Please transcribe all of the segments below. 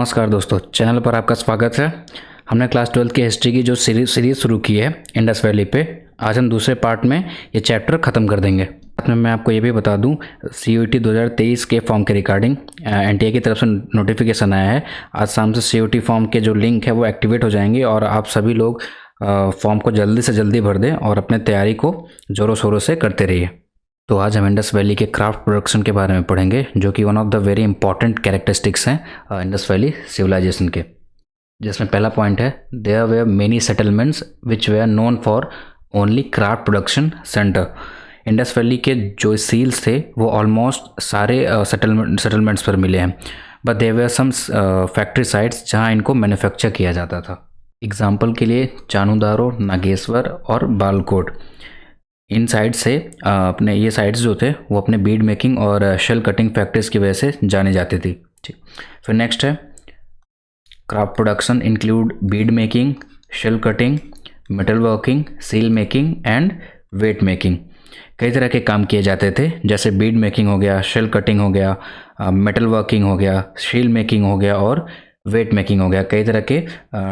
नमस्कार दोस्तों, चैनल पर आपका स्वागत है। हमने क्लास 12 की हिस्ट्री की जो सीरीज शुरू की है इंडस वैली पे, आज हम दूसरे पार्ट में ये चैप्टर ख़त्म कर देंगे। साथ में मैं आपको ये भी बता दूं, CUET 2023 के फॉर्म के रिगार्डिंग NTA की तरफ से नोटिफिकेशन आया है। आज शाम से CUET फॉर्म के जो लिंक है वो एक्टिवेट हो जाएंगे और आप सभी लोग फॉर्म को जल्दी से जल्दी भर दें और अपने तैयारी को ज़ोरों शोरों से करते रहिए। तो आज हम इंडस वैली के क्राफ्ट प्रोडक्शन के बारे में पढ़ेंगे, जो कि one of the very important characteristics हैं इंडस वैली सिविलाइजेशन के। जिसमें पहला पॉइंट है, there were many settlements which were known for only craft production center. Indus valley के जो सील्स थे वो ऑलमोस्ट सारे सेटलमेंट्स पर मिले हैं, but there were some factory sites जहां इनको मैन्युफैक्चर किया जाता था। एग्जाम्पल के लिए चानुदारो, नागेश्वर और बालकोट, इन साइड से अपने ये साइट्स जो थे वो अपने बीड मेकिंग और शेल कटिंग फैक्ट्रीज की वजह से जानी जाती थी। ठीक, फिर नेक्स्ट है, craft production include bead making, shell cutting, metal working, seal making and weight making. कई तरह के काम किए जाते थे, जैसे बीड मेकिंग हो गया, शेल कटिंग हो गया, मेटल वर्किंग हो गया, सील मेकिंग हो गया और वेट मेकिंग हो गया। कई तरह के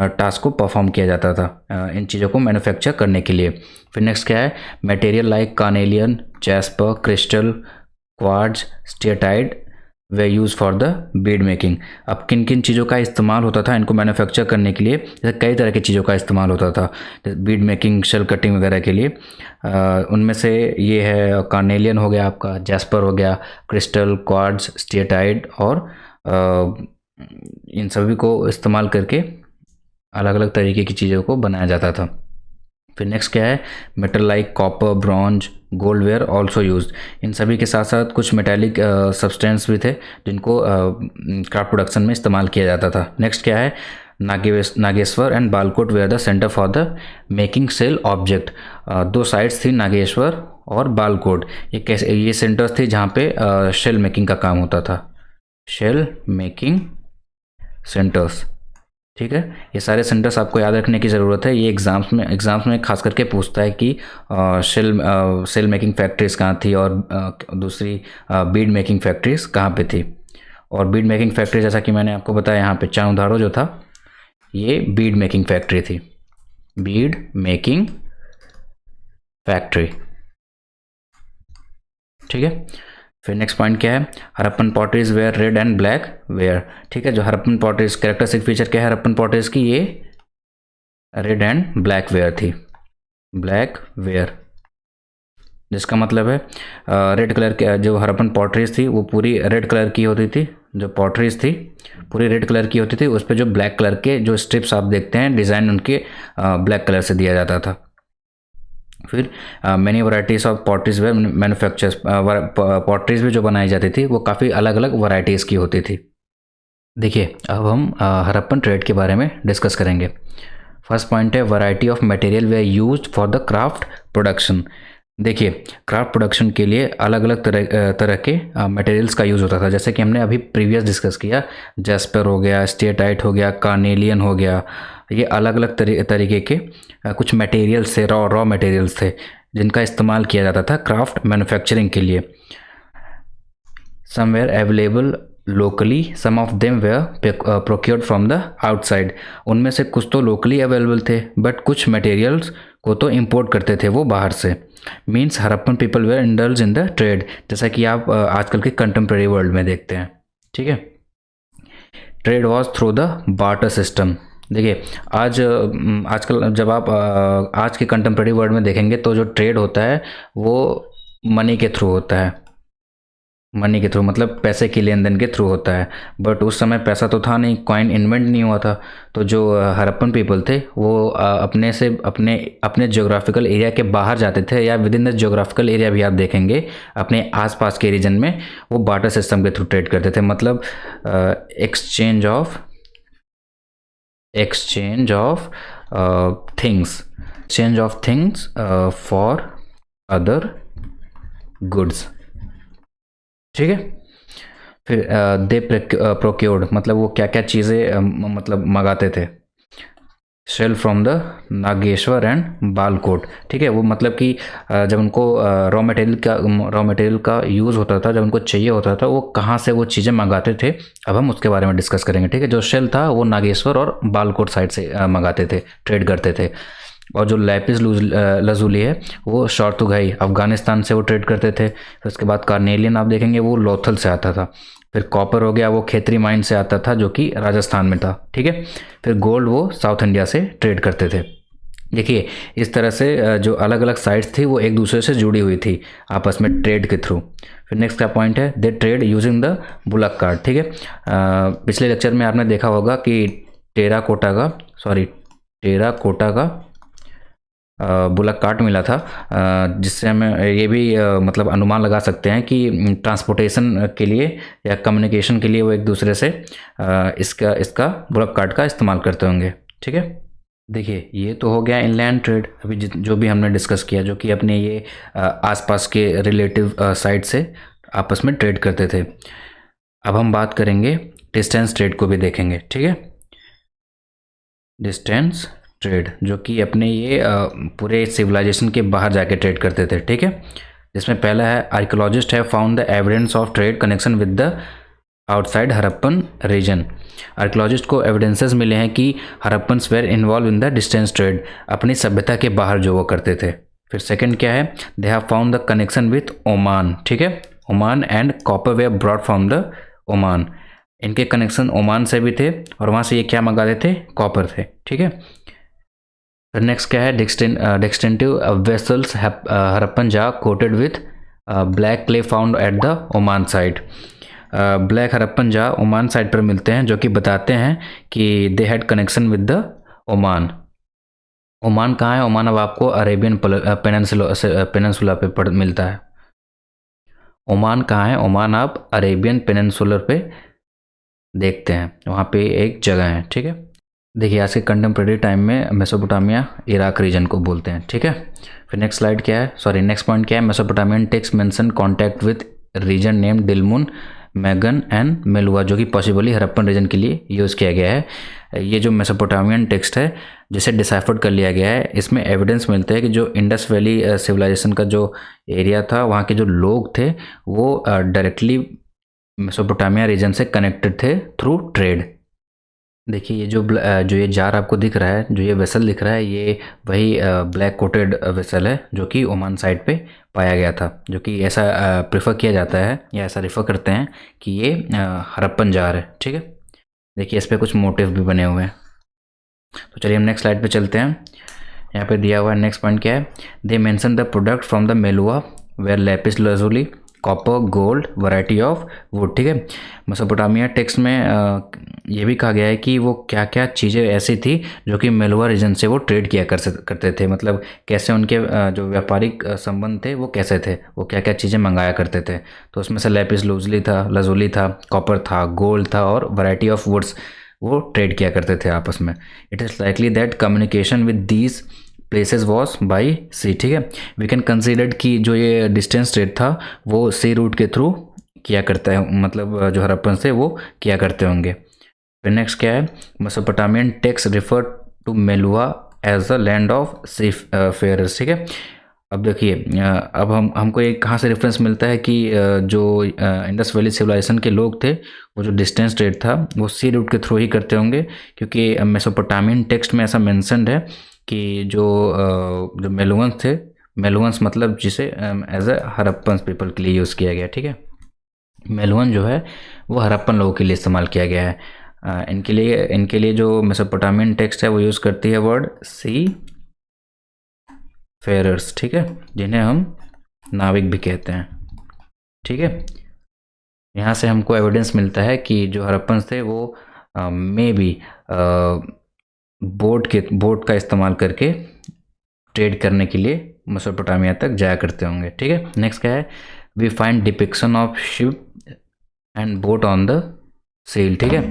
टास्क को परफॉर्म किया जाता था इन चीज़ों को मैन्युफैक्चर करने के लिए। फिर नेक्स्ट क्या है, material like carnelian, jasper, crystal, quartz, steatite way use for the bead making. अब किन किन चीज़ों का इस्तेमाल होता था इनको मैन्युफैक्चर करने के लिए? जैसे कई तरह की चीज़ों का इस्तेमाल होता था बीड मेकिंग, शेल कटिंग वगैरह के लिए। उनमें से ये है, कार्नेलियन हो गया आपका, जैस्पर हो गया, क्रिस्टल, क्वार्ट्ज, स्टेटाइट और इन सभी को इस्तेमाल करके अलग अलग तरीके की चीज़ों को बनाया जाता था। फिर नेक्स्ट क्या है, metal like copper, bronze, gold were also use. इन सभी के साथ साथ कुछ मेटालिक सब्सटेंस भी थे जिनको क्राफ्ट प्रोडक्शन में इस्तेमाल किया जाता था। नेक्स्ट क्या है, Nageshwar and Balakot were the center for the making shell object. दो साइट्स थी, नागेश्वर और बालकोट। ये सेंटर्स थे जहाँ पे शेल मेकिंग का काम होता था, शेल मेकिंग सेंटर्स। ठीक है, ये सारे सेंटर्स आपको याद रखने की ज़रूरत है। ये एग्ज़ाम्स में खास करके पूछता है कि सेल मेकिंग फैक्ट्रीज कहाँ थी और दूसरी बीड मेकिंग फैक्ट्रीज कहाँ पे थी। और बीड मेकिंग फैक्ट्री, जैसा कि मैंने आपको बताया, यहाँ पे चानुधारो जो था ये बीड मेकिंग फैक्ट्री थी, बीड मेकिंग फैक्ट्री। ठीक है, फिर नेक्स्ट पॉइंट क्या है, Harappan potteries were red and black ware. ठीक है, जो हरप्पन पॉटरीज कैरेक्टरिस्टिक फीचर क्या है हरप्पन पॉटरीज की, ये रेड एंड ब्लैक वेयर थी, ब्लैक वेयर। जिसका मतलब है रेड कलर के जो हरप्पन पॉटरीज थी वो पूरी रेड कलर की होती थी, जो पॉटरीज थी पूरी रेड कलर की होती थी। उस पर जो ब्लैक कलर के जो स्ट्रिप्स आप देखते हैं, डिज़ाइन उनके ब्लैक कलर से दिया जाता था। फिर many varieties of potteries were manufactures. Potteries भी जो बनाई जाती थी वो काफ़ी अलग अलग वैराइटीज़ की होती थी। देखिए, अब हम हरप्पन ट्रेड के बारे में डिस्कस करेंगे। फर्स्ट पॉइंट है, variety of material were used for the craft production. देखिए, क्राफ्ट प्रोडक्शन के लिए अलग अलग तरह के मटेरियल्स का यूज़ होता था। जैसे कि हमने अभी प्रीवियस डिस्कस किया, जैस्पर हो गया, स्टेटाइट हो गया, कार्नेलियन हो गया। ये अलग अलग तरीके के कुछ मटेरियल्स थे, रॉ मटेरियल्स थे जिनका इस्तेमाल किया जाता था क्राफ्ट मैन्युफैक्चरिंग के लिए। Somewhere available locally, some of them were procured from the outside. उनमें से कुछ तो लोकली अवेलेबल थे, बट कुछ मटेरियल्स को तो इम्पोर्ट करते थे वो बाहर से। Means Harappan people were indulge in the trade, जैसा कि आप आजकल के कंटेम्प्रेरी वर्ल्ड में देखते हैं। ठीक है, trade was through the barter system. देखिए, आजकल जब आप आज के कंटेम्प्रेरी वर्ल्ड में देखेंगे तो जो ट्रेड होता है वो मनी के थ्रू होता है, मनी के थ्रू मतलब पैसे की लेन देन के थ्रू होता है। बट उस समय पैसा तो था नहीं, कॉइन इन्वेंट नहीं हुआ था। तो जो हरप्पन पीपल थे वो अपने जियोग्राफिकल एरिया के बाहर जाते थे, या with in the geographical area भी आप देखेंगे अपने आसपास के रीजन में वो बार्टर सिस्टम के थ्रू ट्रेड करते थे। मतलब exchange of things for other goods. ठीक है, फिर दे प्रोक्योर्ड, मतलब वो क्या क्या चीज़ें मतलब मंगाते थे। Shell from the Nageshwar and Balakot. ठीक है, वो मतलब कि जब उनको रॉ मटेरियल का यूज़ होता था, जब उनको चाहिए होता था, वो कहाँ से वो चीज़ें मंगाते थे, अब हम उसके बारे में डिस्कस करेंगे। ठीक है, जो सेल था वो नागेश्वर और बालकोट साइड से मंगाते थे, ट्रेड करते थे। और जो लैपिस लजूली है वो शॉर्तुगाई अफ़गानिस्तान से वो ट्रेड करते थे। फिर उसके बाद कार्नेलियन आप देखेंगे वो लोथल से आता था। फिर कॉपर हो गया वो खेतरी माइन से आता था जो कि राजस्थान में था। ठीक है, फिर गोल्ड वो साउथ इंडिया से ट्रेड करते थे। देखिए इस तरह से जो अलग अलग साइट्स थी वो एक दूसरे से जुड़ी हुई थी आपस में ट्रेड के थ्रू। फिर नेक्स्ट का पॉइंट है दे trade using the bullock cart. ठीक है, पिछले लेक्चर में आपने देखा होगा कि टेराकोटा का बुलक कार्ट मिला था, जिससे हमें ये भी मतलब अनुमान लगा सकते हैं कि ट्रांसपोर्टेशन के लिए या कम्युनिकेशन के लिए वो एक दूसरे से इसका बुलक कार्ट का इस्तेमाल करते होंगे। ठीक है, देखिए ये तो हो गया इनलैंड ट्रेड, अभी जो भी हमने डिस्कस किया, जो कि अपने ये आसपास के रिलेटिव साइड से आपस में ट्रेड करते थे। अब हम बात करेंगे डिस्टेंस ट्रेड को भी देखेंगे। ठीक है, डिस्टेंस ट्रेड जो कि अपने ये पूरे सिविलाइजेशन के बाहर जाके ट्रेड करते थे। ठीक है, जिसमें पहला है आर्कियोलॉजिस्ट है found the evidence of trade connection with the outside Harappan region. Archaeologist को एविडेंसेस मिले हैं कि Harappans were involve in the distance trade, अपनी सभ्यता के बाहर जो वो करते थे। फिर सेकंड क्या है, they have found the connection with Oman. ठीक है, Oman and copper were brought from the Oman, इनके कनेक्शन ओमान से भी थे और वहाँ से ये क्या मंगाते थे, कॉपर थे। ठीक है, फिर नेक्स्ट क्या है, distinctive vessels Harappan jar coated with black clay found at the Oman side. Black Harappan jar Oman side पर मिलते हैं जो कि बताते हैं कि they had connection with the Oman. Oman कहाँ है, ओमान अब आपको अरेबियन पेनिनसुला पे मिलता है। ओमान कहाँ है, ओमान आप अरेबियन पेनिनसुलर पे देखते हैं, वहाँ पे एक जगह है। ठीक है, देखिए आज के कंटेम्प्रेरी टाइम में मेसोपोटामिया इराक रीजन को बोलते हैं। ठीक है, फिर नेक्स्ट स्लाइड क्या है, सॉरी नेक्स्ट पॉइंट क्या है, Mesopotamian text mention contact with region name Dilmun Magan and Meluha, जो कि पॉसिबली हरप्पन रीजन के लिए यूज़ किया गया है। ये जो मेसोपोटामियन टेक्स्ट है जिसे डिसाइफर कर लिया गया है, इसमें एविडेंस मिलता है कि जो इंडस वैली सिविलाइजेशन का जो एरिया था, वहाँ के जो लोग थे वो डायरेक्टली मेसोपोटामिया रीजन से कनेक्टेड थे थ्रू ट्रेड। देखिए ये जो ये जार आपको दिख रहा है, जो ये वेसल दिख रहा है, ये वही ब्लैक कोटेड वेसल है जो कि ओमान साइड पे पाया गया था, जो कि ऐसा प्रेफर किया जाता है या ऐसा रेफर करते हैं कि ये हरप्पन जार है। ठीक है, देखिए इस पर कुछ मोटिव भी बने हुए हैं। तो चलिए हम नेक्स्ट स्लाइड पे चलते हैं। यहाँ पे दिया हुआ है नेक्स्ट पॉइंट क्या है, they mention the product from the Meluha were lapis lazuli copper gold variety of wood. ठीक है, मेसोपोटामिया टेक्स्ट में ये भी कहा गया है कि वो क्या क्या चीज़ें ऐसी थी जो कि मेलुआ रीजन से वो ट्रेड किया करते थे, मतलब कैसे उनके जो व्यापारिक संबंध थे वो कैसे थे, वो क्या क्या चीज़ें मंगाया करते थे। तो उसमें से लैपिस लजुली था, कॉपर था, गोल्ड था और वैरायटी ऑफ वुड्स वो ट्रेड किया करते थे आपस में। It is likely that communication with these places was by sea. ठीक है, वी कैन कंसिडर कि जो ये डिस्टेंस ट्रेड था वो सी रूट के थ्रू किया करता है, मतलब जो हरप्पन से वो किया करते होंगे। फिर नेक्स्ट क्या है, Mesopotamian text refer to Meluha as the land of seafarers. ठीक है, अब देखिए अब हमको एक कहाँ से रेफरेंस मिलता है कि जो इंडस वैली सिविलाइजेशन के लोग थे वो जो डिस्टेंस ट्रेड था वो सी रूट के थ्रू ही करते होंगे, क्योंकि मेसोपोटामियन टेक्स्ट में ऐसा मेंशन्ड है कि जो मेलुअन्स थे, मेलुअन्स मतलब जिसे एज अ हरप्पन पीपल के लिए यूज़ किया गया। ठीक है, मेलुअन जो है वो हरप्पन लोगों के लिए इस्तेमाल किया गया है। इनके लिए जो मेसोपोटामियन टेक्स्ट है वो यूज़ करती है वर्ड सी फेयरर्स। ठीक है, जिन्हें हम नाविक भी कहते हैं। ठीक है, यहाँ से हमको एविडेंस मिलता है कि जो हरप्पन थे वो मे बी बोट का इस्तेमाल करके ट्रेड करने के लिए मेसोपोटामिया तक जाया करते होंगे। ठीक है, नेक्स्ट क्या है, we find depiction of ship and boat on the seal. ठीक है,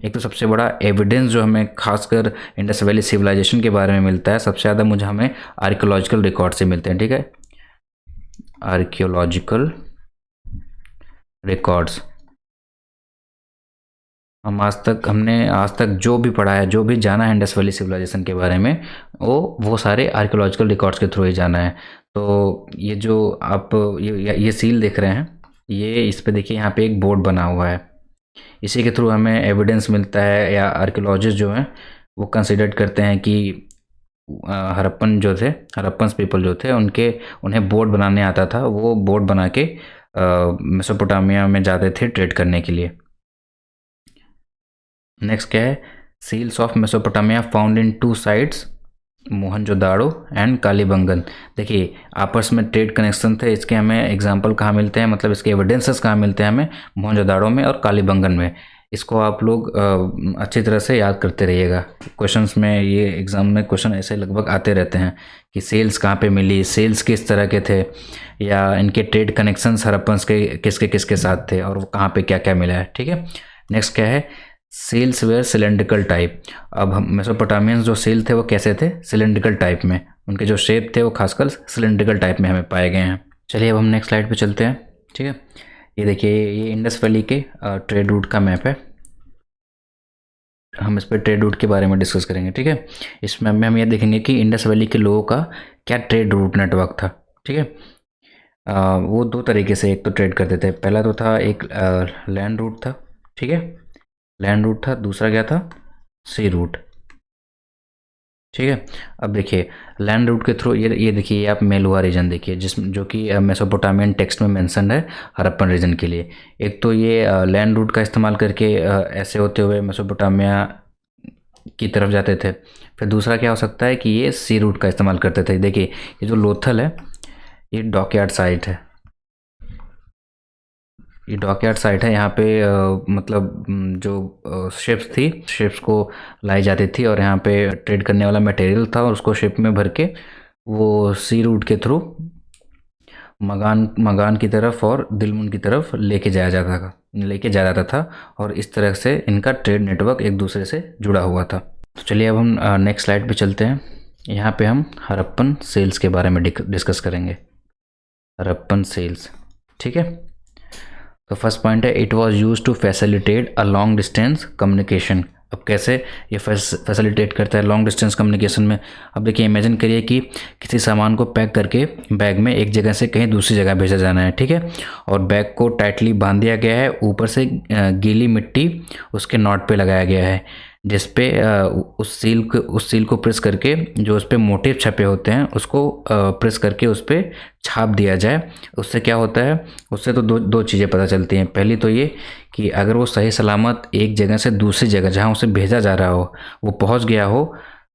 एक तो सबसे बड़ा एविडेंस जो हमें खासकर इंडस वैली सिविलाइजेशन के बारे में मिलता है, सबसे ज़्यादा मुझे हमें आर्कियोलॉजिकल रिकॉर्ड से मिलते हैं। ठीक है, आर्कियोलॉजिकल रिकॉर्ड्स हमने आज तक जो भी पढ़ा है, जो भी जाना है इंडस वैली सिविलाइजेशन के बारे में, वो सारे आर्कियोलॉजिकल रिकॉर्ड्स के थ्रू ही जाना है। तो ये जो आप ये सील देख रहे हैं, ये इस पे देखिए यहाँ पे एक बोर्ड बना हुआ है। इसी के थ्रू हमें एविडेंस मिलता है, या आर्कियोलॉजिस्ट जो हैं वो कंसिडर करते हैं कि हड़प्पन जो थे, हड़प्पन पीपल जो थे, उन्हें बोर्ड बनाने आता था। वो बोर्ड बना के मेसोपोटामिया में जाते थे ट्रेड करने के लिए। नेक्स्ट क्या है, seals of Mesopotamia found in 2 sites, Mohenjodaro and Kalibangan. देखिए आपस में ट्रेड कनेक्शन थे, इसके हमें एग्जांपल कहाँ मिलते हैं, मतलब इसके एविडेंसेस कहाँ मिलते हैं हमें, मोहनजोदाड़ो में और कालीबंगन में। इसको आप लोग अच्छी तरह से याद करते रहिएगा। क्वेश्चंस में, ये एग्ज़ाम में क्वेश्चन ऐसे लगभग आते रहते हैं कि सेल्स कहाँ पे मिली, सेल्स किस तरह के थे, या इनके ट्रेड कनेक्शंस हड़प्पन्स के किसके किसके साथ थे, और वो कहाँ पे क्या क्या मिला है। ठीक है, नेक्स्ट क्या है, सेल्स वेयर सिलेंड्रिकल टाइप। अब हम मेसोपोटामियंस जो सेल थे वो कैसे थे, सिलेंड्रिकल टाइप में। उनके जो शेप थे वो खासकर सिलेंड्रिकल टाइप में हमें पाए गए हैं। चलिए अब हम नेक्स्ट स्लाइड पे चलते हैं। ठीक है, ये देखिए, ये इंडस वैली के ट्रेड रूट का मैप है। हम इस पर ट्रेड रूट के बारे में डिस्कस करेंगे। ठीक है, इस मैप में हम ये देखेंगे कि इंडस वैली के लोगों का क्या ट्रेड रूट नेटवर्क था। ठीक है, वो 2 तरीके से एक तो ट्रेड करते थे। पहला तो था एक लैंड रूट था। ठीक है, लैंड रूट था। दूसरा क्या था, सी रूट। ठीक है, अब देखिए लैंड रूट के थ्रू ये देखिए, आप मेलुआ रीजन देखिए, जो कि मेसोपोटामियन टेक्स्ट में मेंशन है हड़प्पन रीजन के लिए। एक तो ये लैंड रूट का इस्तेमाल करके ऐसे होते हुए मेसोपोटामिया की तरफ जाते थे। फिर दूसरा क्या हो सकता है कि ये सी रूट का इस्तेमाल करते थे। देखिए ये जो लोथल है, ये डॉकयार्ड साइट है। ये डॉकयार्ड साइट है। यहाँ पे मतलब जो शिप्स थी, शिप्स को लाई जाती थी, और यहाँ पे ट्रेड करने वाला मटेरियल था, और उसको शिप में भर के वो सी रूट के थ्रू मगान की तरफ और दिलमुन की तरफ लेके जाया जाता था। और इस तरह से इनका ट्रेड नेटवर्क एक दूसरे से जुड़ा हुआ था। तो चलिए अब हम नेक्स्ट स्लाइड पे चलते हैं। यहाँ पे हम हड़प्पन सेल्स के बारे में डिस्कस करेंगे। हड़प्पन सेल्स, ठीक है। तो फर्स्ट पॉइंट है, it was used to facilitate a long distance communication. अब कैसे ये फैसिलिटेट करता है लॉन्ग डिस्टेंस कम्युनिकेशन में। अब देखिए, इमेजिन करिए कि किसी सामान को पैक करके बैग में एक जगह से कहीं दूसरी जगह भेजा जाना है। ठीक है, और बैग को टाइटली बांध दिया गया है, ऊपर से गीली मिट्टी उसके नॉट पे लगाया गया है, जिस पे उस सील को प्रेस करके जो उस पर मोटिव छपे होते हैं उसको प्रेस करके उस पर छाप दिया जाए। उससे क्या होता है, उससे तो दो चीज़ें पता चलती हैं। पहली तो ये कि अगर वो सही सलामत एक जगह से दूसरी जगह जहाँ उसे भेजा जा रहा हो वो पहुँच गया हो,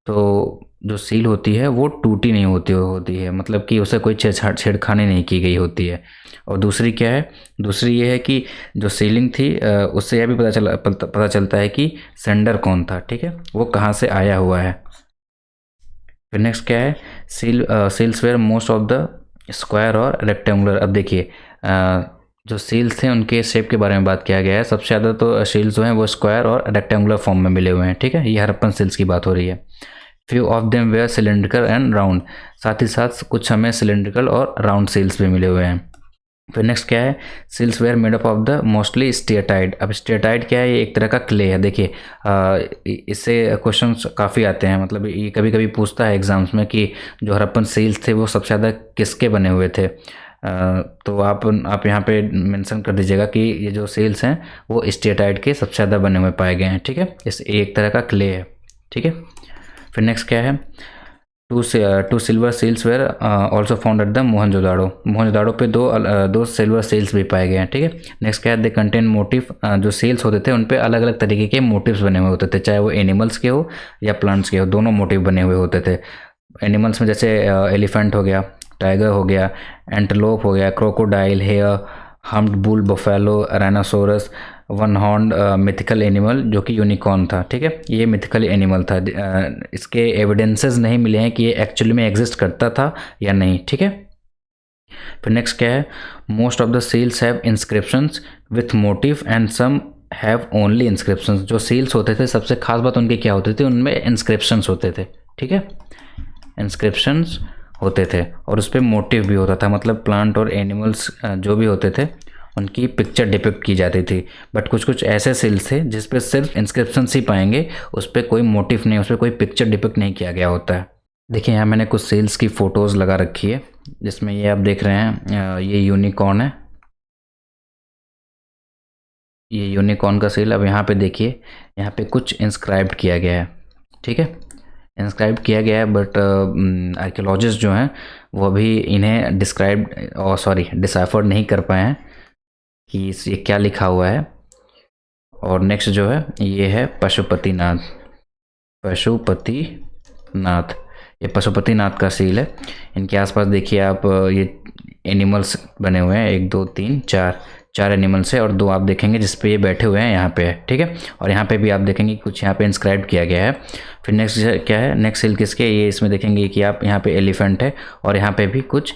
तो जो सील होती है वो टूटी नहीं होती है, मतलब कि उसे कोई छेड़खानी नहीं की गई होती है। और दूसरी क्या है, दूसरी ये है कि जो सीलिंग थी उससे यह भी पता चलता है कि सेंडर कौन था। ठीक है, वो कहाँ से आया हुआ है। फिर नेक्स्ट क्या है, seals were most of the square और रेक्टेंगुलर। अब देखिए जो सील्स थे उनके शेप के बारे में बात किया गया है। सबसे ज़्यादा तो सील्स जो हैं वो स्क्वायर और रेक्टेंगुलर फॉर्म में मिले हुए हैं। ठीक है, ये हड़प्पन सील्स की बात हो रही है। Few of them were cylindrical and round, साथ ही साथ कुछ हमें सिलेंड्रिकल और राउंड सील्स भी मिले हुए हैं। फिर नेक्स्ट क्या है, seals were made up of the mostly steatite. अब स्टेटाइड क्या है, ये एक तरह का क्ले है। देखिए इससे क्वेश्चंस काफ़ी आते हैं, मतलब ये कभी कभी पूछता है एग्जाम्स में कि जो हड़प्पन सील्स थे वो सबसे ज़्यादा किसके बने हुए थे। तो आप यहाँ पे मेंशन कर दीजिएगा कि ये जो सील्स हैं वो स्टेटाइड के सबसे ज़्यादा बने हुए पाए गए हैं। ठीक है, इस एक तरह का क्ले है। ठीक है, फिर नेक्स्ट क्या है, two silver seals were also found at the Mohenjodaro. Mohenjodaro पे दो सिल्वर सील्स भी पाए गए हैं। ठीक है, नेक्स्ट क्या है, दे कंटेन मोटिव। जो सील्स होते थे उन पे अलग अलग तरीके के मोटिव्स बने हुए होते थे, चाहे वो एनिमल्स के हो या प्लांट्स के हो, दोनों मोटिव बने हुए होते थे। एनिमल्स में जैसे एलिफेंट हो गया, टाइगर हो गया, एंटलोप हो गया, crocodile, hare, humped bull, buffalo, rhinoceros, one horn mythical animal जो कि यूनिकॉर्न था। ठीक है, ये मिथिकल एनिमल था। इसके एविडेंसेस नहीं मिले हैं कि ये एक्चुअली में एग्जिस्ट करता था या नहीं। ठीक है, फिर नेक्स्ट क्या है, most of the seals have inscriptions with motive and some have only inscriptions. जो सील्स होते थे सबसे खास बात उनकी क्या होती थी, उनमें इंस्क्रिप्शंस होते थे। ठीक है, इंस्क्रिप्शंस होते थे और उस पर मोटिव भी होता था, मतलब प्लांट और एनिमल्स जो भी होते थे उनकी पिक्चर डिपिक्ट की जाती थी। बट कुछ कुछ ऐसे सील्स थे जिस पे सिर्फ इंस्क्रिप्शन ही पाएंगे, उस पर कोई मोटिव नहीं, उस पर कोई पिक्चर डिपिक्ट नहीं किया गया होता है। देखिए यहाँ मैंने कुछ सील्स की फ़ोटोज़ लगा रखी है, जिसमें ये आप देख रहे हैं, ये यूनिकॉर्न है, ये यूनिकॉर्न का सील। अब यहाँ पे देखिए, यहाँ पे कुछ इंस्क्राइब्ड किया गया है, ठीक है, इंस्क्राइब किया गया है। बट आर्कियोलॉजिस्ट जो हैं वो अभी इन्हें डिसाइफर नहीं कर पाए हैं कि ये क्या लिखा हुआ है। और नेक्स्ट जो है ये है पशुपतिनाथ, ये पशुपतिनाथ का सील है। इनके आसपास देखिए आप, ये एनिमल्स बने हुए हैं, 1 2 3 4 एनिमल्स है, और 2 आप देखेंगे जिस पे ये बैठे हुए हैं यहाँ पे है, ठीक है। और यहाँ पे भी आप देखेंगे कुछ यहाँ पे इंस्क्राइब किया गया है। फिर नेक्स्ट क्या है, नेक्स्ट सील किसके, ये इसमें देखेंगे कि आप यहाँ पे एलिफेंट है, और यहाँ पे भी कुछ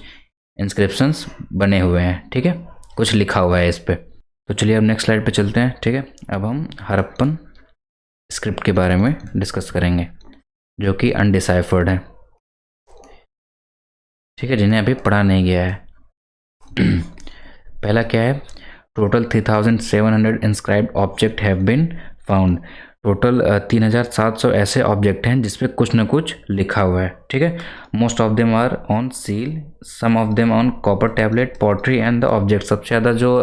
इंस्क्रिप्शंस बने हुए हैं, ठीक है, कुछ लिखा हुआ है इस पर। तो चलिए अब नेक्स्ट स्लाइड पे चलते हैं, ठीक है। अब हम हड़प्पन स्क्रिप्ट के बारे में डिस्कस करेंगे, जो कि अनडिसाइफर्ड है, ठीक है, जिन्हें अभी पढ़ा नहीं गया है। पहला क्या है, total 3700 inscribed object have been found. Total 3700 ऐसे ऑब्जेक्ट हैं जिसपे कुछ ना कुछ लिखा हुआ है, ठीक है। Most of them are on seal, some of them on copper tablet, pottery and the object. सबसे ज़्यादा जो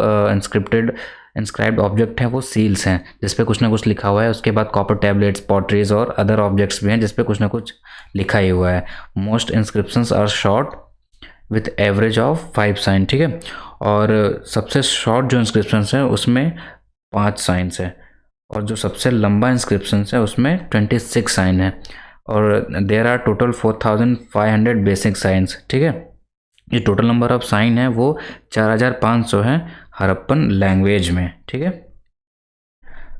इंस्क्राइब्ड ऑब्जेक्ट हैं वो सील्स हैं जिसपे कुछ ना कुछ लिखा हुआ है। उसके बाद कॉपर टैबलेट्स, पॉटरीज और अदर ऑब्जेक्ट्स भी हैं जिसपे कुछ ना कुछ लिखा ही हुआ है। Most inscriptions are short with average of 5 sign, ठीक है। और सबसे शॉर्ट जो इंस्क्रिप्शंस हैं उसमें 5 साइंस है, और जो सबसे लंबा इंस्क्रिप्शन है उसमें 26 साइन है। और there are total 4500 basic signs, ठीक है। ये टोटल नंबर ऑफ साइन है वो 4500 है हड़प्पन लैंग्वेज में, ठीक है।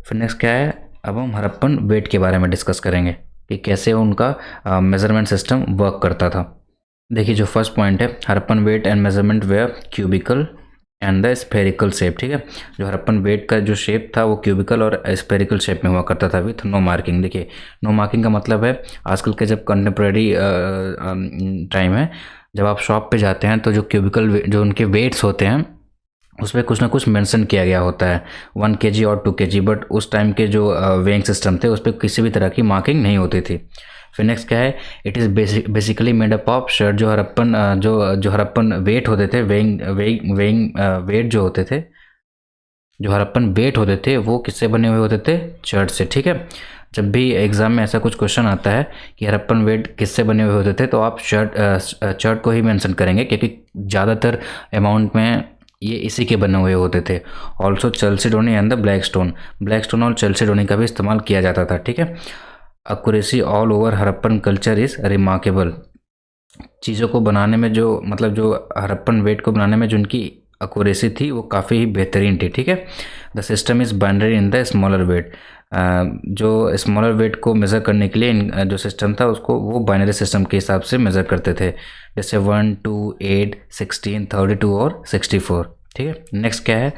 फिर नेक्स्ट क्या है, अब हम हड़प्पन वेट के बारे में डिस्कस करेंगे कि कैसे उनका मेजरमेंट सिस्टम वर्क करता था। देखिए जो फर्स्ट पॉइंट है, Harappan weight and measurement were cubical and the spherical shape, ठीक है। जो हड़प्पन वेट का जो शेप था वो क्यूबिकल और स्फेरिकल शेप में हुआ करता था विथ नो मार्किंग। देखिए नो मार्किंग का मतलब है, आजकल के जब कंटेम्प्रेरी टाइम है, जब आप शॉप पे जाते हैं तो जो क्यूबिकल जो उनके वेट्स होते हैं उस पर कुछ ना कुछ मेंशन किया गया होता है, 1 kg और 2 kg। बट उस टाइम के जो वेइंग सिस्टम थे उस पर किसी भी तरह की मार्किंग नहीं होती थी। फिर नेक्स्ट क्या है, it is basically made up of shirt. जो हड़प्पन वेट होते थे, वेट जो होते थे, जो हड़प्पन वेट होते थे वो किससे बने हुए होते थे, शर्ट से, ठीक है। जब भी एग्जाम में ऐसा कुछ क्वेश्चन आता है कि हड़प्पन वेट किससे बने हुए होते थे, तो आप शर्ट को ही मेंशन करेंगे, क्योंकि ज़्यादातर अमाउंट में ये इसी के बने हुए होते थे। Also chalcedony and the black stone और चेल्सिडोनी का भी इस्तेमाल किया जाता था, ठीक है। Accuracy all over Harappan culture is remarkable. चीज़ों को बनाने में जो हड़प्पन वेट को बनाने में जो उनकी एक्यूरेसी थी वो काफ़ी ही बेहतरीन थी, ठीक है। The system is binary in the smaller weight. जो स्मॉलर वेट को मेज़र करने के लिए जो सिस्टम था उसको वो बाइनरी सिस्टम के हिसाब से मेज़र करते थे, जैसे 1 2 8 16 32 और 64, ठीक है। नेक्स्ट क्या है,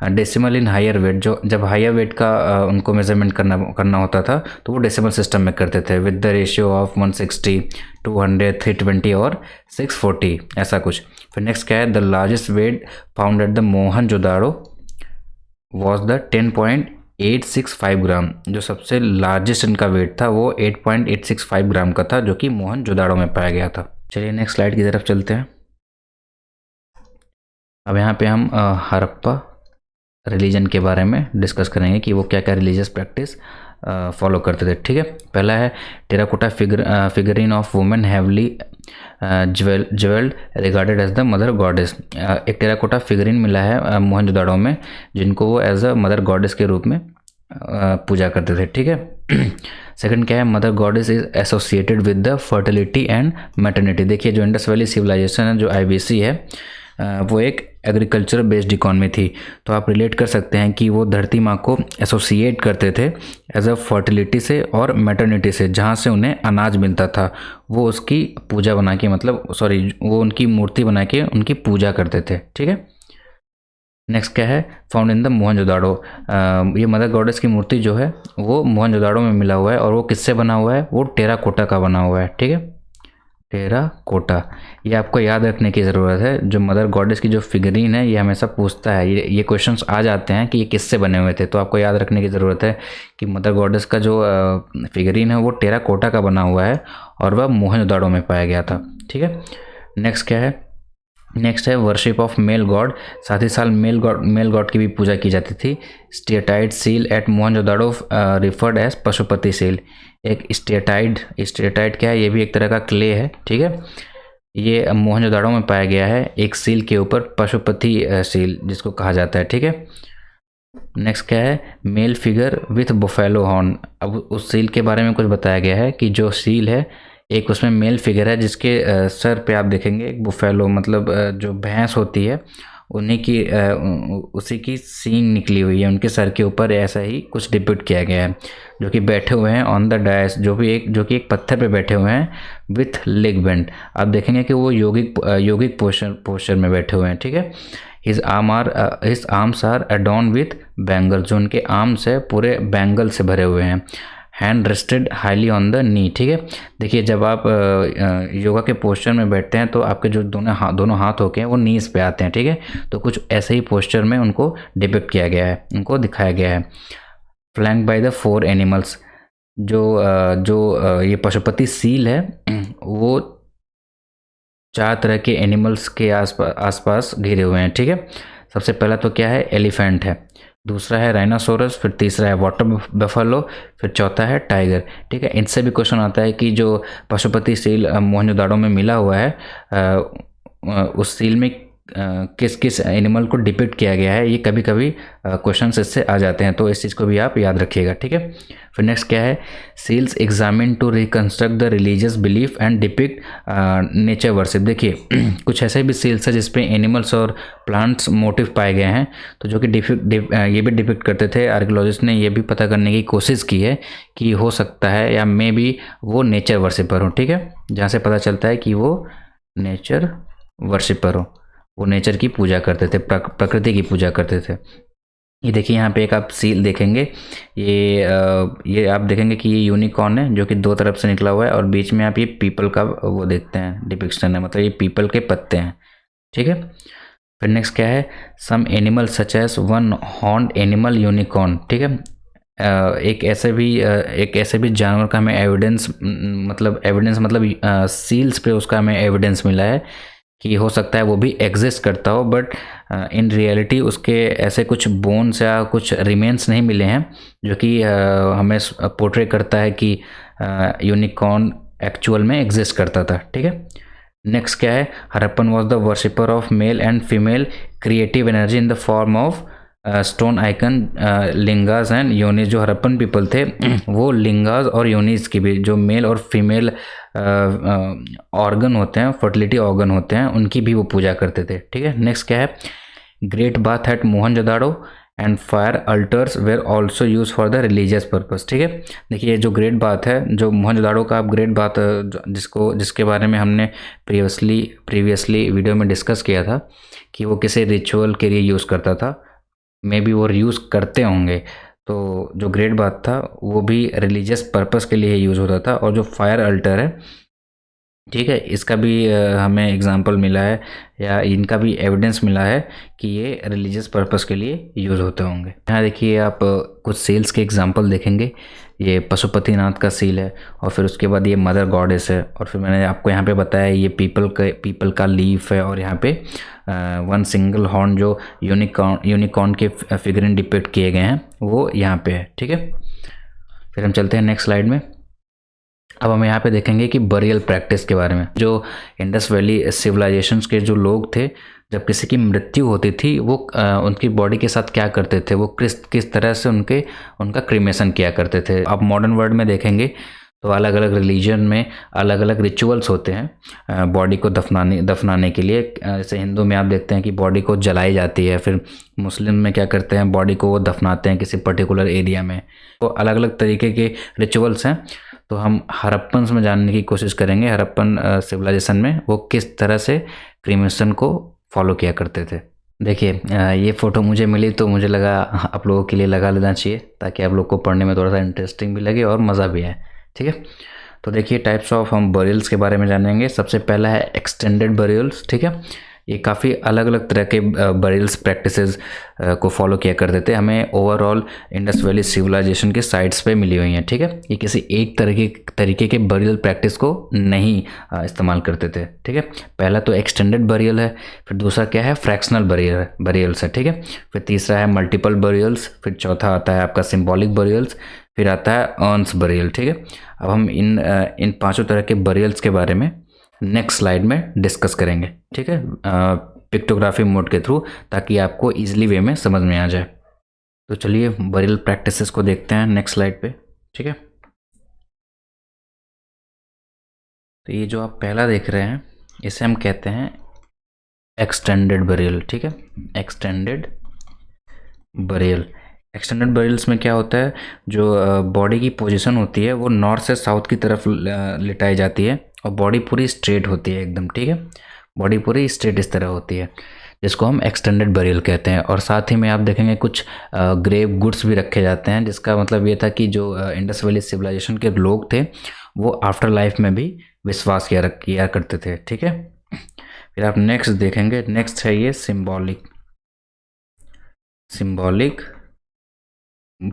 डेसिमल इन हायर वेट। जो जब हायर वेट का उनको मेजरमेंट करना होता था तो वो डेसिमल सिस्टम में करते थे विद द रेशियो ऑफ 160 200 320 और 640 ऐसा कुछ। फिर नेक्स्ट क्या है, the largest weight found at the Mohenjodaro was the 10.865 gram. जो सबसे लार्जेस्ट इनका वेट था वो 8.865 ग्राम का था, जो कि मोहनजोदाड़ो में पाया गया था। चलिए नेक्स्ट स्लाइड की तरफ चलते हैं। अब यहाँ पे हम हड़प्पा रिलीजन के बारे में डिस्कस करेंगे कि वो क्या क्या रिलीजियस प्रैक्टिस फॉलो करते थे, ठीक है। पहला है terracotta figurine of women heavily jewelled regarded as the mother goddess. एक टेराकोटा फिगरिन मिला है मोहनजोदाड़ो में, जिनको वो एज अ मदर गॉडेस के रूप में पूजा करते थे, ठीक है। सेकंड क्या है, mother goddess is associated with the fertility and maternity. देखिए जो इंडस वैली सिविलाइजेशन है, जो IBC है, वो एक एग्रीकल्चर बेस्ड इकॉनमी थी। तो आप रिलेट कर सकते हैं कि वो धरती माँ को एसोसिएट करते थे एज अ फर्टिलिटी से और मैटरनिटी से, जहाँ से उन्हें अनाज मिलता था वो उसकी पूजा बना के वो उनकी मूर्ति बना के उनकी पूजा करते थे, ठीक है। नेक्स्ट क्या है, फाउंड इन द मोहनजोदाड़ो। ये मदर गॉडेस की मूर्ति जो है वो मोहनजोदाड़ो में मिला हुआ है, और वो किससे बना हुआ है, वो टेराकोटा का बना हुआ है, ठीक है। टेराकोटा। ये आपको याद रखने की ज़रूरत है। जो मदर गॉडेस की जो फिगरीन है ये हमेशा पूछता है, ये क्वेश्चंस आ जाते हैं कि ये किससे बने हुए थे, तो आपको याद रखने की ज़रूरत है कि मदर गॉडेस का जो फिगरीन है वो टेराकोटा का बना हुआ है और वह मोहनजोदाड़ो में पाया गया था। ठीक है, नेक्स्ट क्या है? नेक्स्ट है वर्शिप ऑफ मेल गॉड। साथ ही साल मेल गॉड की भी पूजा की जाती थी। Steatite seal at Mohenjodaro referred as Pashupati seal. एक स्टेटाइड क्या है? ये भी एक तरह का क्ले है। ठीक है, ये मोहनजोदाड़ो में पाया गया है एक सील के ऊपर, पशुपति सील जिसको कहा जाता है। ठीक है, नेक्स्ट क्या है? Male figure with buffalo horn. अब उस सील के बारे में कुछ बताया गया है कि जो सील है एक उसमें मेल फिगर है जिसके सर पे आप देखेंगे एक बुफेलो मतलब जो भैंस होती है उन्हीं की उसी की सींग निकली हुई है उनके सर के ऊपर, ऐसा ही कुछ डिपिक्ट किया गया है, जो कि बैठे हुए हैं ऑन द डायस, जो कि एक पत्थर पे बैठे हुए हैं विथ लेग बेंड। आप देखेंगे कि वो योगिक पोस्चर में बैठे हुए हैं। ठीक है, his arms are adorn with bangle. जो उनके आर्म्स है पूरे बैंगल से भरे हुए हैं। Hand rested highly on the knee. ठीक है, देखिए जब आप योगा के पोस्चर में बैठते हैं तो आपके जो दोनों हाथ होके हैं वो नीज पे आते हैं। ठीक है, तो कुछ ऐसे ही पोस्चर में उनको डिपिक्ट किया गया है, उनको दिखाया गया है। Flank by the 4 animals. जो ये पशुपति सील है वो 4 तरह के एनिमल्स के आसपास घिरे हुए हैं। ठीक है, सबसे पहला तो क्या है? एलिफेंट है, दूसरा है राइनासोरस, फिर तीसरा है वाटर बफेलो, फिर चौथा है टाइगर। ठीक है, इनसे भी क्वेश्चन आता है कि जो पशुपति सील मोहनजोदाड़ो में मिला हुआ है उस सील में किस किस एनिमल को डिपिक्ट किया गया है, ये कभी कभी क्वेश्चन इससे आ जाते हैं, तो इस चीज़ को भी आप याद रखिएगा। ठीक है, फिर नेक्स्ट क्या है? Seals examine to reconstruct the religious belief and depict nature worship. देखिए कुछ ऐसे भी सील्स है जिसपे एनिमल्स और प्लांट्स मोटिव पाए गए हैं, तो जो कि ये भी डिपिक्ट करते थे। आर्कियोलॉजिस्ट ने ये भी पता करने की कोशिश की है कि हो सकता है या मे बी वो नेचर वर्शिपर हो। ठीक है, जहाँ से पता चलता है कि वो नेचर वर्शिपर हो, वो नेचर की पूजा करते थे, प्रकृति की पूजा करते थे। ये देखिए यहाँ पे एक आप सील देखेंगे, ये आप देखेंगे कि ये यूनिकॉर्न है जो कि 2 तरफ से निकला हुआ है और बीच में आप ये पीपल का वो देखते हैं डिपिक्शन है, मतलब ये पीपल के पत्ते हैं। ठीक है, फिर नेक्स्ट क्या है? Some animal such as 1 horned animal unicorn. ठीक है, एक ऐसे भी जानवर का हमें एविडेंस मतलब सील्स पे उसका हमें एविडेंस मिला है कि हो सकता है वो भी एग्जिस्ट करता हो, बट इन रियलिटी उसके ऐसे कुछ बोन्स या कुछ रिमेन्स नहीं मिले हैं जो कि हमें पोर्ट्रे करता है कि यूनिकॉर्न एक्चुअल में एग्जिस्ट करता था। ठीक है, नेक्स्ट क्या है? Harappan was the worshipper of male and female creative energy in the form of stone icon lingas and yonis. जो हरप्पन पीपल थे वो लिंगास और योनिस की भी जो मेल और फीमेल ऑर्गन होते हैं, फर्टिलिटी ऑर्गन होते हैं, उनकी भी वो पूजा करते थे। ठीक है, नेक्स्ट क्या है? Great bath eight Mohenjodaro and fire altars were also use for the religious purpose. ठीक है, देखिए जो ग्रेट बाथ है, जो मोहनजोदाड़ो का आप ग्रेट बाथ जिसके बारे में हमने प्रीवियसली वीडियो में डिस्कस किया था कि वो किसी रिचुअल के लिए यूज़ करता था, मे बी वो यूज़ करते होंगे। तो जो ग्रेट बाथ था वो भी रिलीजियस पर्पस के लिए यूज़ होता था। और जो फायर अल्टर है, ठीक है, इसका भी हमें एग्जांपल मिला है या इनका भी एविडेंस मिला है कि ये रिलीजियस पर्पस के लिए यूज़ होते होंगे। यहाँ देखिए आप कुछ सील्स के एग्जांपल देखेंगे। ये पशुपतिनाथ का सील है और फिर उसके बाद ये मदर गॉडेस है और फिर मैंने आपको यहाँ पे बताया ये पीपल का लीफ है और यहाँ पे 1 सिंगल हॉर्न जो यूनिकॉर्न के फिगरिन डिपिक्ट किए गए हैं वो यहाँ पे है। ठीक है, फिर हम चलते हैं नेक्स्ट स्लाइड में। अब हम यहाँ पे देखेंगे कि बरियल प्रैक्टिस के बारे में। जो इंडस वैली सिविलाइजेशंस के जो लोग थे, जब किसी की मृत्यु होती थी वो उनकी बॉडी के साथ क्या करते थे, वो किस तरह से उनका क्रीमेशन किया करते थे। आप मॉडर्न वर्ल्ड में देखेंगे तो अलग अलग रिलीजन में अलग अलग रिचुअल्स होते हैं बॉडी को दफनाने के लिए। जैसे हिंदू में आप देखते हैं कि बॉडी को जलाई जाती है, फिर मुस्लिम में क्या करते हैं, बॉडी को वो दफनाते हैं किसी पर्टिकुलर एरिया में। तो अलग अलग तरीके के रिचुअल्स हैं। तो हम हड़प्पन में जानने की कोशिश करेंगे, हड़प्पन सिविलाइजेशन में वो किस तरह से क्रीमेशन को फॉलो किया करते थे। देखिए ये फ़ोटो मुझे मिली तो मुझे लगा आप लोगों के लिए लगा लेना चाहिए ताकि आप लोग को पढ़ने में थोड़ा सा इंटरेस्टिंग भी लगे और मज़ा भी आए। ठीक है, तो देखिए टाइप्स ऑफ हम बरियल्स के बारे में जानेंगे। सबसे पहला है एक्सटेंडेड बरियल्स, ठीक है। ये काफ़ी अलग अलग तरह के बरियल्स प्रैक्टिसेस को फॉलो किया करते थे। हमें ओवरऑल इंडस वैली सिविलाइजेशन के साइट्स पे मिली हुई हैं, ठीक है। ये किसी एक तरीके के बरियल प्रैक्टिस को नहीं इस्तेमाल करते थे, ठीक है। पहला तो एक्सटेंडेड बरियल है, फिर दूसरा क्या है फ्रैक्शनल बरियल्स है, ठीक है। फिर तीसरा है मल्टीपल बरियल्स, फिर चौथा आता है आपका सिम्बॉलिक बरियल्स, फिर आता है अर्न्स बरियल, ठीक है। अब हम इन पांचों तरह के बरियल्स के बारे में नेक्स्ट स्लाइड में डिस्कस करेंगे, ठीक है, पिक्टोग्राफी मोड के थ्रू, ताकि आपको इजीली वे में समझ में आ जाए। तो चलिए बरियल प्रैक्टिसेस को देखते हैं नेक्स्ट स्लाइड पे, ठीक है। तो ये जो आप पहला देख रहे हैं इसे हम कहते हैं एक्सटेंडेड बरियल, ठीक है। एक्सटेंडेड बरियल, एक्सटेंडेड बरियल्स में क्या होता है, जो बॉडी की पोजीशन होती है वो नॉर्थ से साउथ की तरफ लिटाई जाती है और बॉडी पूरी स्ट्रेट होती है एकदम, ठीक है। बॉडी पूरी स्ट्रेट इस तरह होती है, जिसको हम एक्सटेंडेड बरियल कहते हैं। और साथ ही में आप देखेंगे कुछ ग्रेव गुड्स भी रखे जाते हैं, जिसका मतलब ये था कि जो इंडस वैली सिविलाइजेशन के लोग थे वो आफ्टर लाइफ में भी विश्वास किया करते थे, ठीक है। फिर आप नेक्स्ट देखेंगे, नेक्स्ट है ये सिम्बॉलिक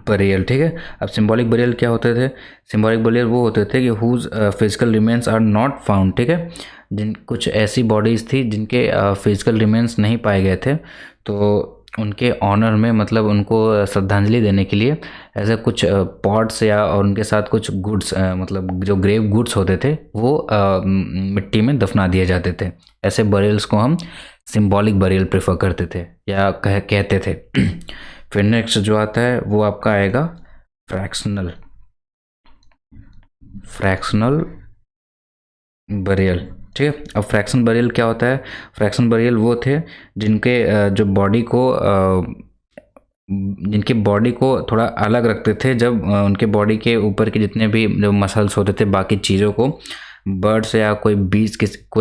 बरियल, ठीक है। अब सिंबॉलिक बरियल क्या होते थे, सिंबॉलिक बरियल वो होते थे कि whose physical remains are not found, ठीक है। जिन कुछ ऐसी बॉडीज़ थी जिनके फिजिकल रिमेन्स नहीं पाए गए थे, तो उनके ऑनर में मतलब उनको श्रद्धांजलि देने के लिए ऐसे कुछ पॉट्स या और उनके साथ कुछ गुड्स मतलब जो ग्रेव गुड्स होते थे वो मिट्टी में दफना दिए जाते थे। ऐसे बरियल्स को हम सिंबॉलिक बरियल प्रेफर करते थे या कहते थे। फिर नेक्स्ट जो आता है वो आपका आएगा फ्रैक्शनल बरियल, ठीक है। अब फ्रैक्शनल बरियल क्या होता है, फ्रैक्शनल बरियल वो थे जिनके जो जिनकी बॉडी को थोड़ा अलग रखते थे, जब उनके बॉडी के ऊपर के जितने भी जो मसल्स होते थे बाकी चीज़ों को बर्ड्स या कोई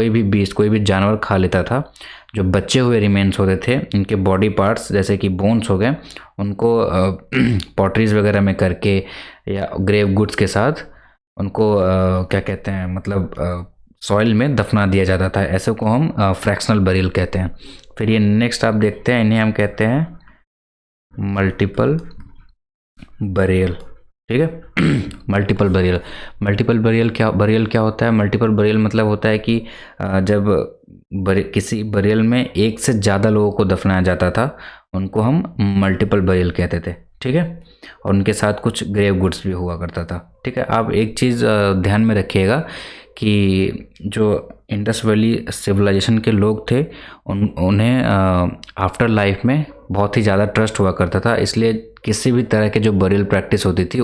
भी जानवर खा लेता था। जो बचे हुए रिमेन्स होते थे इनके बॉडी पार्ट्स जैसे कि बोन्स हो गए, उनको पॉटरीज वगैरह में करके या ग्रेव गुड्स के साथ उनको क्या कहते हैं मतलब सॉइल में दफना दिया जाता था। ऐसे को हम फ्रैक्शनल बरियल कहते हैं। फिर ये नेक्स्ट आप देखते हैं, इन्हें हम कहते हैं मल्टीपल बरियल, ठीक है। मल्टीपल बरियल क्या होता है, मल्टीपल बरियल मतलब होता है कि जब किसी बरियल में एक से ज़्यादा लोगों को दफनाया जाता था उनको हम मल्टीपल बरियल कहते थे, ठीक है। और उनके साथ कुछ ग्रेव गुड्स भी हुआ करता था, ठीक है। आप एक चीज़ ध्यान में रखिएगा कि जो इंडस वैली सिविलाइजेशन के लोग थे उन्हें आफ्टर लाइफ में बहुत ही ज़्यादा ट्रस्ट हुआ करता था, इसलिए किसी भी तरह के जो बरियल प्रैक्टिस होती थी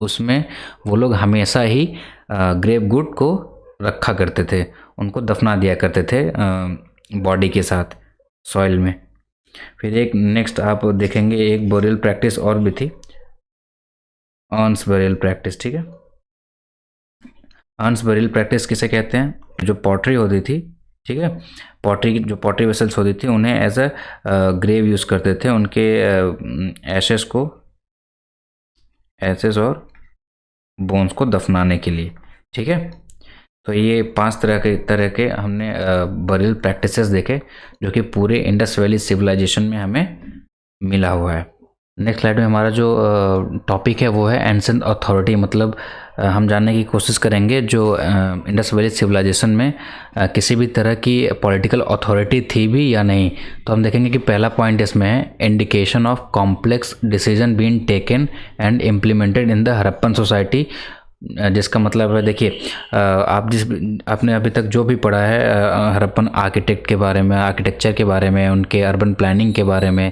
उसमें वो लोग हमेशा ही ग्रेव गुड को रखा करते थे, उनको दफना दिया करते थे बॉडी के साथ सॉइल में। फिर एक नेक्स्ट आप देखेंगे एक बरियल प्रैक्टिस और भी थी, अर्न्स बरियल प्रैक्टिस, ठीक है। अर्न्स बरियल प्रैक्टिस किसे कहते हैं, जो पॉटरी होती थी, ठीक है, पॉटरी वेसल्स होती थी उन्हें एज अ ग्रेव यूज़ करते थे, उनके एशेस और बोन्स को दफनाने के लिए, ठीक है। तो ये 5 तरह के हमने बरियल प्रैक्टिसेस देखे जो कि पूरे इंडस वैली सिविलाइजेशन में हमें मिला हुआ है। नेक्स्ट स्लाइड में हमारा जो टॉपिक है वो है एंशिएंट अथॉरिटी, मतलब हम जानने की कोशिश करेंगे जो इंडस वैली सिविलाइजेशन में किसी भी तरह की पॉलिटिकल अथॉरिटी थी भी या नहीं। तो हम देखेंगे कि पहला पॉइंट इसमें है indication of complex decision being taken and implemented in the Harappan society, जिसका मतलब है देखिए आपने अभी तक जो भी पढ़ा है हड़प्पन आर्किटेक्चर के बारे में, उनके अर्बन प्लानिंग के बारे में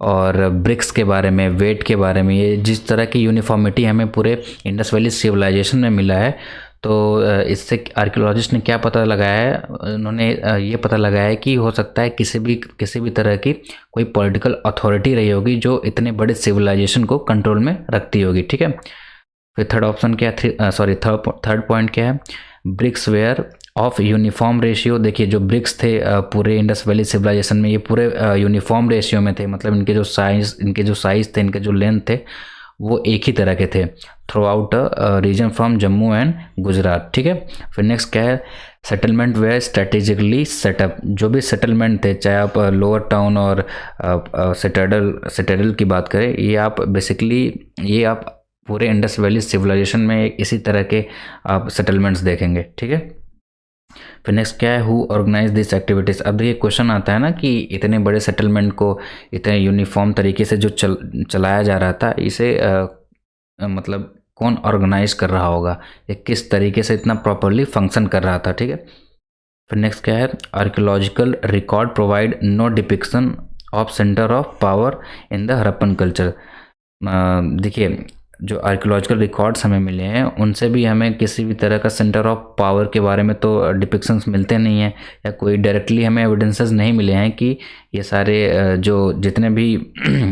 और ब्रिक्स के बारे में, वेट के बारे में, ये जिस तरह की यूनिफॉर्मिटी हमें पूरे इंडस वैली सिविलाइजेशन में मिला है, तो इससे आर्कियोलॉजिस्ट ने क्या पता लगाया है, उन्होंने ये पता लगाया है कि हो सकता है किसी भी तरह की कोई पॉलिटिकल अथॉरिटी रही होगी जो इतने बड़े सिविलाइजेशन को कंट्रोल में रखती होगी, ठीक है। फिर थर्ड पॉइंट क्या है, bricks were of uniform ratio. देखिए जो ब्रिक्स थे पूरे इंडस वैली सिविलाइजेशन में ये पूरे यूनिफॉर्म रेशियो में थे, मतलब इनके जो साइज़ थे, इनके जो लेंथ थे वो एक ही तरह के थे। Throughout region from Jammu and Gujarat, ठीक है। फिर नेक्स्ट क्या है, सेटलमेंट वे स्ट्रेटेजिकली सेटअप, जो भी सेटलमेंट थे, चाहे आप लोअर टाउन और सिटाडेल की बात करें, ये आप बेसिकली ये आप पूरे इंडस वैली सिविलाइजेशन में इसी तरह के आप सेटलमेंट्स देखेंगे, ठीक है। फिर नेक्स्ट क्या है, हु ऑर्गेनाइज दिस एक्टिविटीज़। अब देखिए क्वेश्चन आता है ना कि इतने बड़े सेटलमेंट को इतने यूनिफॉर्म तरीके से जो चलाया जा रहा था, इसे मतलब कौन ऑर्गेनाइज कर रहा होगा, ये किस तरीके से इतना प्रॉपरली फंक्शन कर रहा था, ठीक है। फिर नेक्स्ट क्या है, archaeological record provide no depiction of centre of power in the Harappan culture. देखिए जो आर्कियोलॉजिकल रिकॉर्ड्स हमें मिले हैं उनसे भी हमें किसी भी तरह का सेंटर ऑफ पावर के बारे में तो डिपिक्शंस मिलते नहीं हैं, या कोई डायरेक्टली हमें एविडेंसेस नहीं मिले हैं कि ये सारे जो जितने भी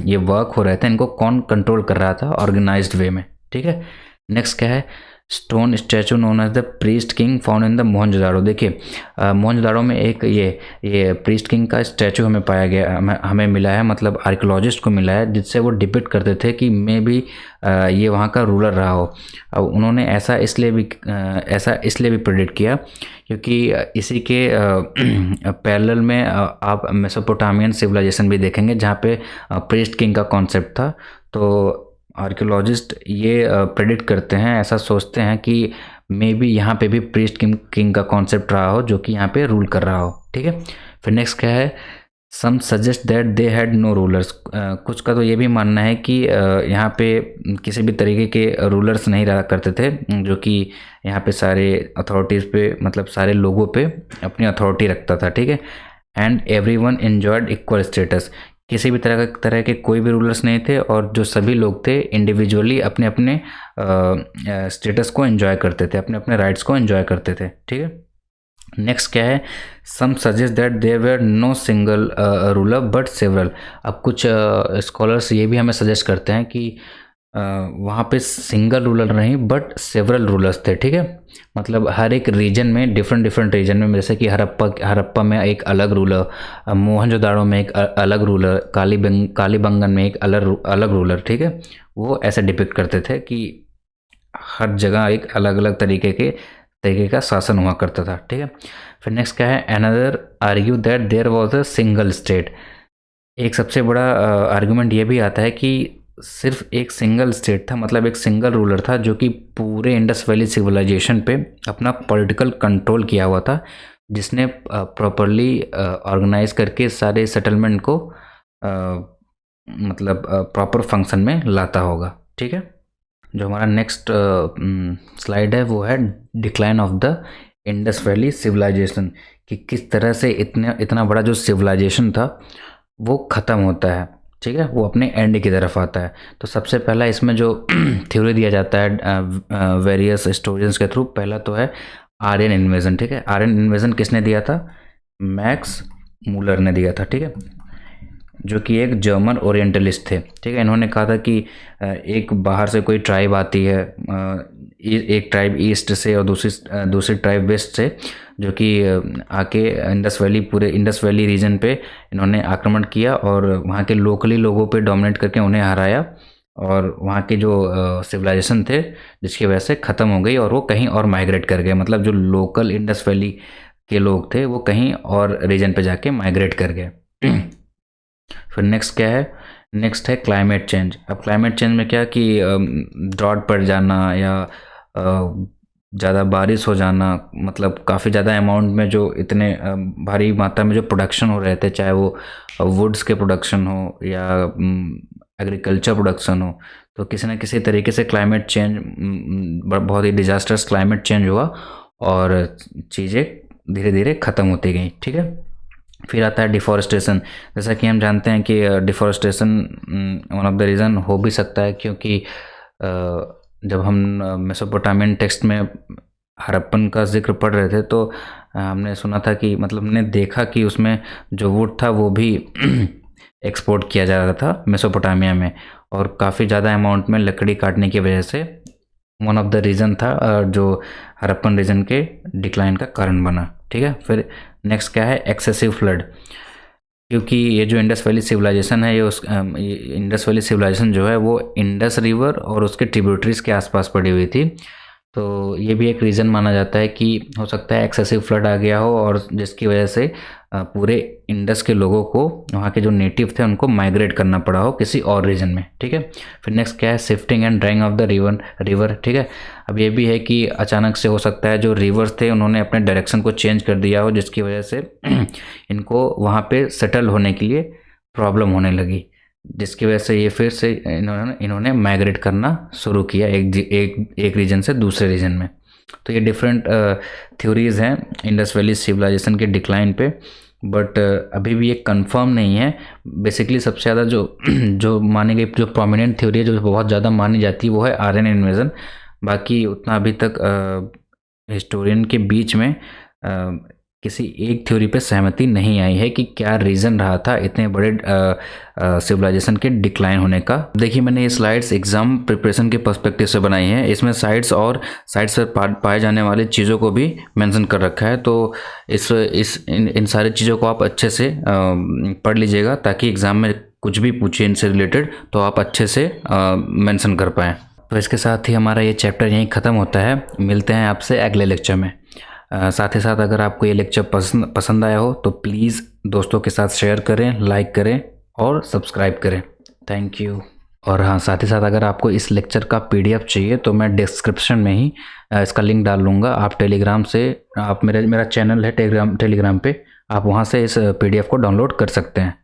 ये वर्क हो रहे थे इनको कौन कंट्रोल कर रहा था ऑर्गेनाइज्ड वे में, ठीक है। नेक्स्ट क्या है, stone statue known as the priest king found in the Mohenjodaro. देखिए मोहनजोदाड़ो में एक ये प्रीस्ट किंग का स्टैचू हमें पाया गया, हमें मिला है, मतलब आर्कियोलॉजिस्ट को मिला है, जिससे वो डिपिक्ट करते थे कि मे भी ये वहाँ का रूलर रहा हो। अब उन्होंने ऐसा इसलिए भी प्रेडिक्ट किया क्योंकि इसी के पैरेलल में आप मेसोपोटामियन सिविलाइजेशन भी देखेंगे जहाँ पे प्रीस्ट किंग का कॉन्सेप्ट था। तो आर्कियोलॉजिस्ट ये प्रेडिक्ट करते हैं, ऐसा सोचते हैं कि मे बी यहाँ पे भी प्रीस्ट किंग का कॉन्सेप्ट रहा हो जो कि यहाँ पे रूल कर रहा हो, ठीक है। फिर नेक्स्ट क्या है, some suggest that they had no rulers. कुछ का तो ये भी मानना है कि यहाँ पे किसी भी तरीके के रूलर्स नहीं रहा करते थे, जो कि यहाँ पे सारे अथॉरिटीज़ पे, मतलब सारे लोगों पे अपनी अथॉरिटी रखता था, ठीक है। And everyone enjoyed equal status, किसी भी तरह के कोई भी रूलर्स नहीं थे और जो सभी लोग थे इंडिविजुअली अपने अपने स्टेटस को एंजॉय करते थे, अपने अपने राइट्स को एंजॉय करते थे, ठीक है। नेक्स्ट क्या है, some suggest that there were no single ruler but several. अब कुछ स्कॉलर्स ये भी हमें सजेस्ट करते हैं कि वहाँ पे सिंगल रूलर नहीं बट सेवरल रूलर्स थे, ठीक है। मतलब हर एक रीजन में, डिफरेंट रीजन में, जैसे कि हड़प्पा में एक अलग रूलर, मोहनजोदाड़ो में एक अलग रूलर, कालीबंगन में एक अलग रूलर, ठीक है। वो ऐसे डिपिक्ट करते थे कि हर जगह एक अलग अलग तरीके का शासन हुआ करता था, ठीक है। फिर नेक्स्ट क्या है, another argue that there was a single state. एक सबसे बड़ा आर्गुमेंट ये भी आता है कि सिर्फ एक सिंगल स्टेट था, मतलब एक सिंगल रूलर था जो कि पूरे इंडस वैली सिविलाइजेशन पे अपना पॉलिटिकल कंट्रोल किया हुआ था, जिसने प्रॉपरली ऑर्गेनाइज करके सारे सेटलमेंट को मतलब प्रॉपर फंक्शन में लाता होगा, ठीक है। जो हमारा नेक्स्ट स्लाइड है वो है decline of the Indus valley civilisation, कि किस तरह से इतना बड़ा जो सिविलाइजेशन था वो ख़त्म होता है, ठीक है, वो अपने एंड की तरफ आता है। तो सबसे पहला इसमें जो थ्योरी दिया जाता है वेरियस हिस्टोरियंस के थ्रू, पहला तो है आर्यन इन्वेजन, ठीक है। आर्यन इन्वेजन किसने दिया था, मैक्स मूलर ने दिया था, ठीक है, जो कि एक जर्मन ओरिएंटलिस्ट थे, ठीक है। इन्होंने कहा था कि एक बाहर से कोई ट्राइब आती है, एक ट्राइब ईस्ट से और दूसरी ट्राइब वेस्ट से, जो कि आके पूरे इंडस वैली रीजन पे इन्होंने आक्रमण किया और वहाँ के लोकली लोगों पे डोमिनेट करके उन्हें हराया, और वहाँ के जो सिविलाइजेशन थे जिसकी वजह से ख़त्म हो गई और वो कहीं और माइग्रेट कर गए, मतलब जो लोकल इंडस वैली के लोग थे वो कहीं और रीजन पे जाके माइग्रेट कर गए। फिर नेक्स्ट क्या है, नेक्स्ट है क्लाइमेट चेंज। अब क्लाइमेट चेंज में क्या कि ड्रॉट पड़ जाना या ज़्यादा बारिश हो जाना, मतलब काफ़ी ज़्यादा अमाउंट में जो इतने भारी मात्रा में जो प्रोडक्शन हो रहे थे, चाहे वो वुड्स के प्रोडक्शन हो या एग्रीकल्चर प्रोडक्शन हो, तो किसी न किसी तरीके से क्लाइमेट चेंज, बहुत ही डिजास्टर्स क्लाइमेट चेंज हुआ और चीज़ें धीरे धीरे ख़त्म होती गई, ठीक है। फिर आता है डिफॉरेस्टेशन। जैसा कि हम जानते हैं कि deforestation one of the reason हो भी सकता है क्योंकि जब हम मेसोपोटामियन टेक्स्ट में हड़प्पन का जिक्र पढ़ रहे थे तो हमने सुना था कि, मतलब हमने देखा कि उसमें जो वुड था वो भी एक्सपोर्ट किया जा रहा था मेसोपोटामिया में, और काफ़ी ज़्यादा अमाउंट में लकड़ी काटने की वजह से वन ऑफ द रीज़न था जो हड़प्पन रीजन के डिक्लाइन का कारण बना, ठीक है। फिर नेक्स्ट क्या है, एक्सेसिव फ्लड, क्योंकि ये जो इंडस वैली सिविलाइजेशन है ये इंडस वैली सिविलाइजेशन जो है वो इंडस रिवर और उसके ट्रिब्यूटरीज के आसपास पड़ी हुई थी। तो ये भी एक रीज़न माना जाता है कि हो सकता है एक्सेसिव फ्लड आ गया हो और जिसकी वजह से पूरे इंडस के लोगों को, वहाँ के जो नेटिव थे, उनको माइग्रेट करना पड़ा हो किसी और रीजन में। ठीक है, फिर नेक्स्ट क्या है, shifting and drying of the river. ठीक है, अब ये भी है कि अचानक से हो सकता है जो रिवर्स थे उन्होंने अपने डायरेक्शन को चेंज कर दिया हो, जिसकी वजह से इनको वहाँ पे सेटल होने के लिए प्रॉब्लम होने लगी, जिसकी वजह से ये फिर से इन्होंने माइग्रेट करना शुरू किया एक रीजन से दूसरे रीजन में। तो ये डिफरेंट थ्योरीज़ हैं इंडस वैली सिविलाइजेशन के डिक्लाइन पे, बट अभी भी ये कंफर्म नहीं है। बेसिकली सबसे ज़्यादा जो मानी गई, जो प्रोमिनेंट थ्योरी है, जो बहुत ज़्यादा मानी जाती है, वो है आर्यन इन्वेजन। बाकी उतना अभी तक हिस्टोरियन के बीच में किसी एक थ्योरी पे सहमति नहीं आई है कि क्या रीज़न रहा था इतने बड़े सिविलाइजेशन के डिक्लाइन होने का। देखिए, मैंने ये स्लाइड्स एग्ज़ाम प्रिपरेशन के पर्सपेक्टिव से बनाई हैं। इसमें साइट्स पर पाए जाने वाली चीज़ों को भी मेंशन कर रखा है। तो इन सारी चीज़ों को आप अच्छे से पढ़ लीजिएगा, ताकि एग्ज़ाम में कुछ भी पूछे इनसे रिलेटेड तो आप अच्छे से मेंशन कर पाएँ। तो इसके साथ ही हमारा ये चैप्टर यहीं ख़त्म होता है। मिलते हैं आपसे अगले लेक्चर में। साथ ही साथ अगर आपको ये लेक्चर पसंद आया हो तो प्लीज़ दोस्तों के साथ शेयर करें, लाइक करें और सब्सक्राइब करें। Thank you. और हाँ, साथ ही साथ अगर आपको इस लेक्चर का PDF चाहिए तो मैं डिस्क्रिप्शन में ही इसका लिंक डाल लूँगा। आप टेलीग्राम से, आप मेरा चैनल है टेलीग्राम पे, आप वहाँ से इस PDF को डाउनलोड कर सकते हैं।